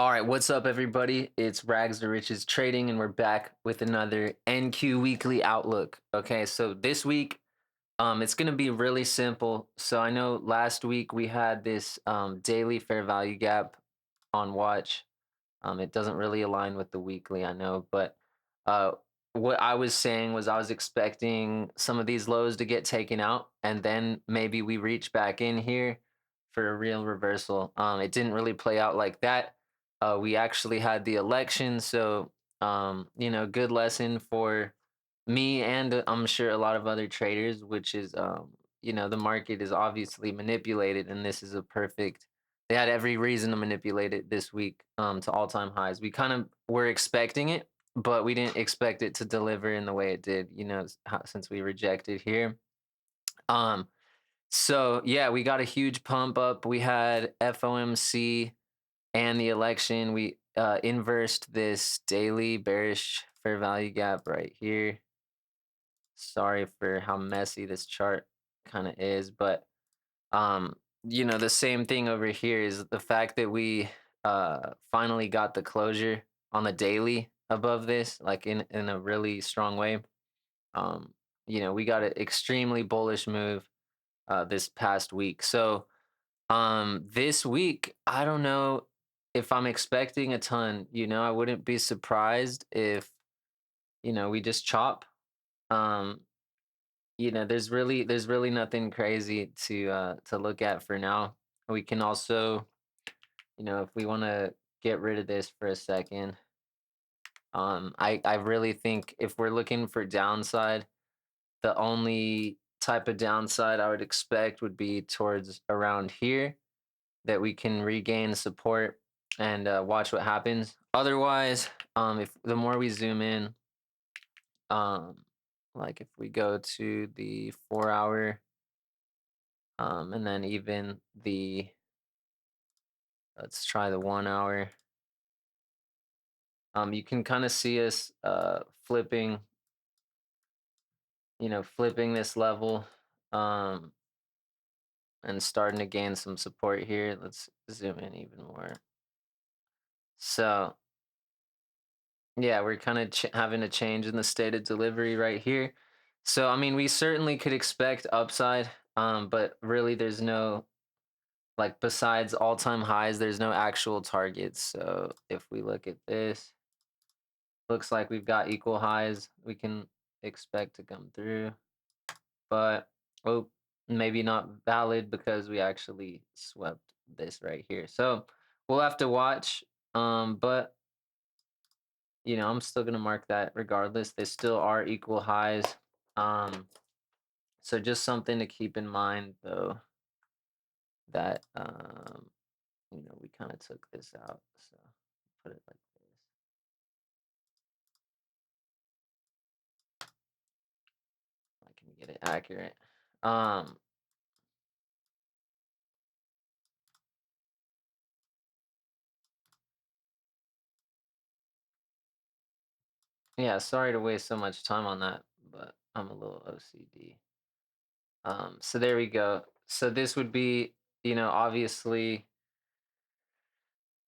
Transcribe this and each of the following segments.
All right, what's up, everybody? It's Rags to Riches Trading, and we're back with another NQ Weekly Outlook. Okay, so this week, it's going to be really simple. So I know last week we had this daily fair value gap on watch. It doesn't really align with the weekly, I know, but uh, what I was saying was I was expecting some of these lows to get taken out, and then maybe we reach back in here for a real reversal. It didn't really play out like that. We actually had the election, so good lesson for me and I'm sure a lot of other traders, which is the market is obviously manipulated, and this is a perfect they had every reason to manipulate it this week to all-time highs. We kind of were expecting it, but we didn't expect it to deliver in the way it did, since we rejected here. Um, so yeah, we got a huge pump up. We had FOMC and the election. We inversed this daily bearish fair value gap right here. Sorry for how messy this chart kind of is, but the same thing over here is the fact that we finally got the closure on the daily above this, like in a really strong way. Um, we got an extremely bullish move this past week. So this week, I don't know if I'm expecting a ton. I wouldn't be surprised if we just chop. Um, there's really nothing crazy to look at for now. We can also, if we want to get rid of this for a second, I really think if we're looking for downside, the only type of downside I would expect would be towards around here that we can regain support and watch what happens. Otherwise, if the more we zoom in, um, like if we go to the 4 hour, and then even let's try the 1 hour. You can kind of see us flipping this level, um, and starting to gain some support here. Let's zoom in even more. So yeah, we're kind of having a change in the state of delivery right here. So I mean, we certainly could expect upside, but really, there's no like besides all-time highs, there's no actual targets. So if we look at this, looks like we've got equal highs we can expect to come through, but oh, maybe not valid because we actually swept this right here. So we'll have to watch. But I'm still gonna mark that regardless. They still are equal highs. Um, so just something to keep in mind though that we kind of took this out. So put it like this. I can get it accurate. Um, yeah, sorry to waste so much time on that, but I'm a little OCD. So there we go. So this would be, obviously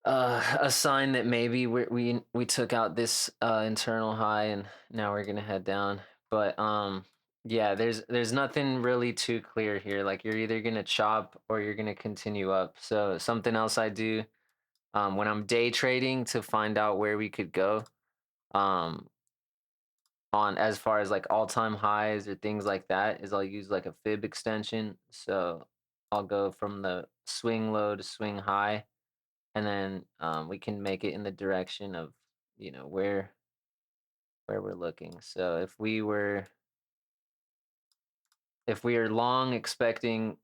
a sign that maybe we took out this internal high and now we're gonna head down. But yeah, there's nothing really too clear here. Like you're either gonna chop or you're gonna continue up. So something else I do when I'm day trading to find out where we could go. Um, on as far as like all-time highs or things like that is I'll use like a fib extension. So I'll go from the swing low to swing high, and then we can make it in the direction of where we're looking. So if we are long expecting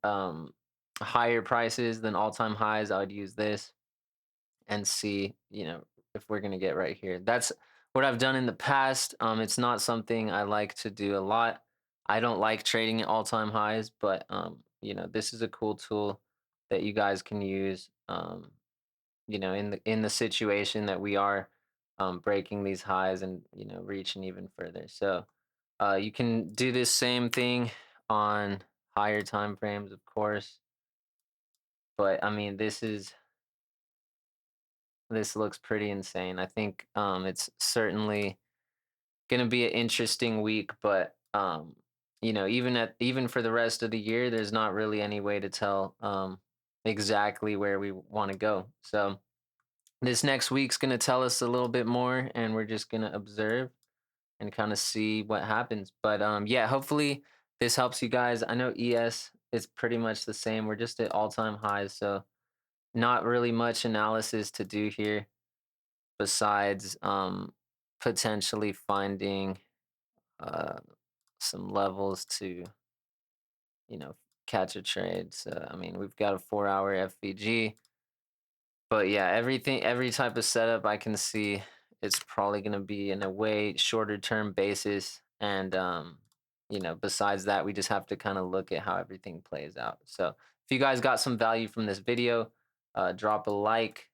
higher prices than all-time highs, I would use this and see if we're going to get right here. That's what I've done in the past. It's not something I like to do a lot. I don't like trading at all-time highs, but this is a cool tool that you guys can use. In the situation that we are breaking these highs and reaching even further. So you can do this same thing on higher time frames, of course. But I mean, this is this looks pretty insane. I think it's certainly gonna be an interesting week, but even for the rest of the year, there's not really any way to tell exactly where we want to go. So this next week's gonna tell us a little bit more, and we're just gonna observe and kind of see what happens. But yeah, hopefully this helps you guys. I know ES is pretty much the same. We're just at all-time highs, so not really much analysis to do here besides potentially finding uh some levels to, you know, catch a trade. So I mean, we've got a 4-hour FVG, but yeah, every type of setup I can see, it's probably going to be in a way shorter term basis. And besides that, we just have to kind of look at how everything plays out. So if you guys got some value from this video, drop a like,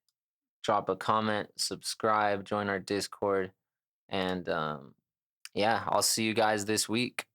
drop a comment, subscribe, join our Discord, and yeah, I'll see you guys this week.